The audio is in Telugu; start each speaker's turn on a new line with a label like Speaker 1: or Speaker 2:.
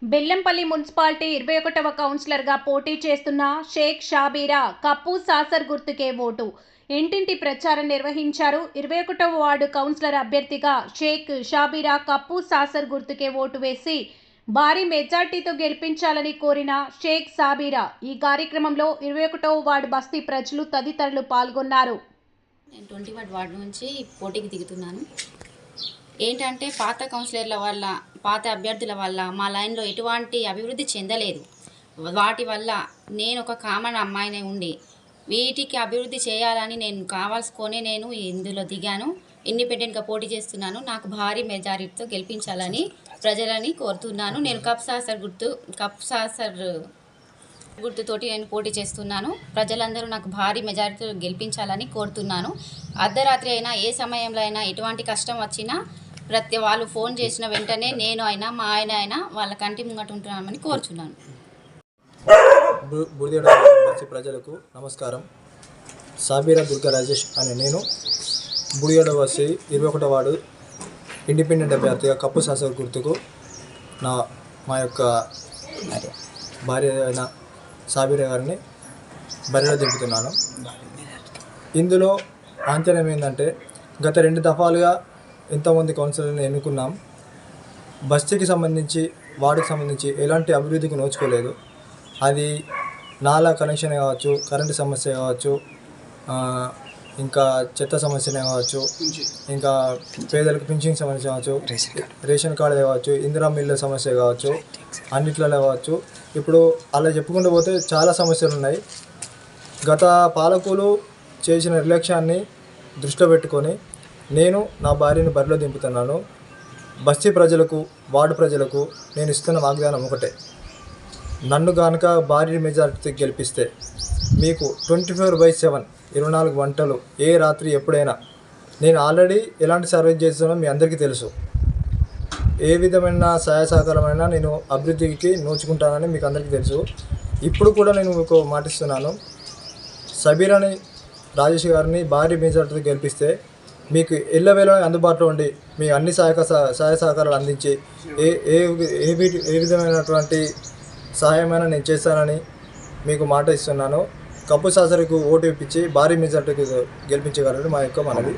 Speaker 1: బెల్లంపల్లి మున్సిపాలిటీ 21వ కౌన్సిలర్గా పోటీ చేస్తున్న షేక్ షాబీరా కప్పు సాసర్ గుర్తుకే ఓటు ఇంటింటి ప్రచారం నిర్వహించారు. 21వ వార్డు కౌన్సిలర్ అభ్యర్థిగా షేక్ షాబీరా కప్పు సాసర్ గుర్తుకే ఓటు వేసి భారీ మెజార్టీతో గెలిపించాలని కోరిన షేక్ షాబీరా ఈ కార్యక్రమంలో 21వ వార్డు బస్తీ ప్రజలు తదితరులు పాల్గొన్నారు.
Speaker 2: నేను 21 వార్డు నుంచి పోటీకి దిగుతున్నాను. ఏంటంటే పాత కౌన్సిలర్ల వల్ల, పాత అభ్యర్థుల వల్ల మా లైన్లో ఎటువంటి అభివృద్ధి చెందలేదు. వాటి వల్ల నేను ఒక కామన్ అమ్మాయినే ఉండి వీటికి అభివృద్ధి చేయాలని నేను ఇందులో దిగాను. ఇండిపెండెంట్గా పోటీ చేస్తున్నాను. నాకు భారీ మెజారిటీతో గెలిపించాలని ప్రజలని కోరుతున్నాను. నేను కప్ సాసర్ గుర్తుతోటి నేను పోటీ చేస్తున్నాను. ప్రజలందరూ నాకు భారీ మెజారిటీతో గెలిపించాలని కోరుతున్నాను. అర్ధరాత్రి అయినా, ఏ సమయంలో అయినా, ఎటువంటి కష్టం వచ్చినా వాళ్ళు ఫోన్ చేసిన వెంటనే నేను అయినా, మా ఆయన అయినా వాళ్ళ కంటి ముంగట ఉంటున్నామని కోరుచున్నాను.
Speaker 3: ప్రజలకు నమస్కారం. షాబీరా దుర్గా రాజేష్ అనే నేను బుడిగడ బస్తి 21వ వార్డు ఇండిపెండెంట్ అభ్యర్థిగా కప్పు సాసర్ గుర్తుకు మా యొక్క భార్య అయిన షాబీరా గారిని బరిలో దింపుతున్నాను. ఇందులో ఆంతర్యం ఏంటంటే, గత 2 దఫాలుగా ఎంతోమంది కౌన్సిలర్ని ఎన్నుకున్నాం. బస్తీకి సంబంధించి, వార్డుకి సంబంధించి ఎలాంటి అభివృద్ధికి నోచుకోలేదు. అది నాలా కనెక్షన్ కావచ్చు, కరెంటు సమస్య కావచ్చు, ఇంకా చెత్త సమస్యనే కావచ్చు, ఇంకా పేదలకు పింఛన్ సమస్య కావచ్చు, రేషన్ కార్డు కావచ్చు, ఇందిరా మిల్ల సమస్య కావచ్చు, అన్నిట్లలో కావచ్చు. ఇప్పుడు అలా చెప్పుకుంటూ పోతే చాలా సమస్యలు ఉన్నాయి. గత పాలకులు చేసిన నిర్లక్ష్యాన్ని దృష్టిలో పెట్టుకొని నేను నా భార్యను బరిలో దింపుతున్నాను. బస్తీ ప్రజలకు, వార్డు ప్రజలకు నేను ఇస్తున్న వాగ్దానం ఒకటే: నన్ను కనుక భారీ మెజారిటీ గెలిపిస్తే మీకు 24/7 24 గంటలు ఏ రాత్రి ఎప్పుడైనా, నేను ఆల్రెడీ ఎలాంటి సర్వీస్ చేస్తున్నానో మీ అందరికీ తెలుసు. ఏ విధమైన సహాయ సహకారమైనా నేను అభివృద్ధికి నోచుకుంటానని మీకు అందరికీ తెలుసు. ఇప్పుడు కూడా నేను మీకు మాటిస్తున్నాను, షాబీరాని రాజేష్ గారిని భారీ మెజారిటీతో గెలిపిస్తే మీకు ఎల్లవేళ అందుబాటులో ఉండి మీ అన్ని సహాయ సహకారాలు అందించి ఏ విధమైనటువంటి సహాయమైనా నేను చేస్తానని మీకు మాట ఇస్తున్నాను. కప్పు సాసర్కు ఓటు ఇప్పించి భారీ మెజార్టీకి గెలిపించగలరని మా యొక్క మనవి.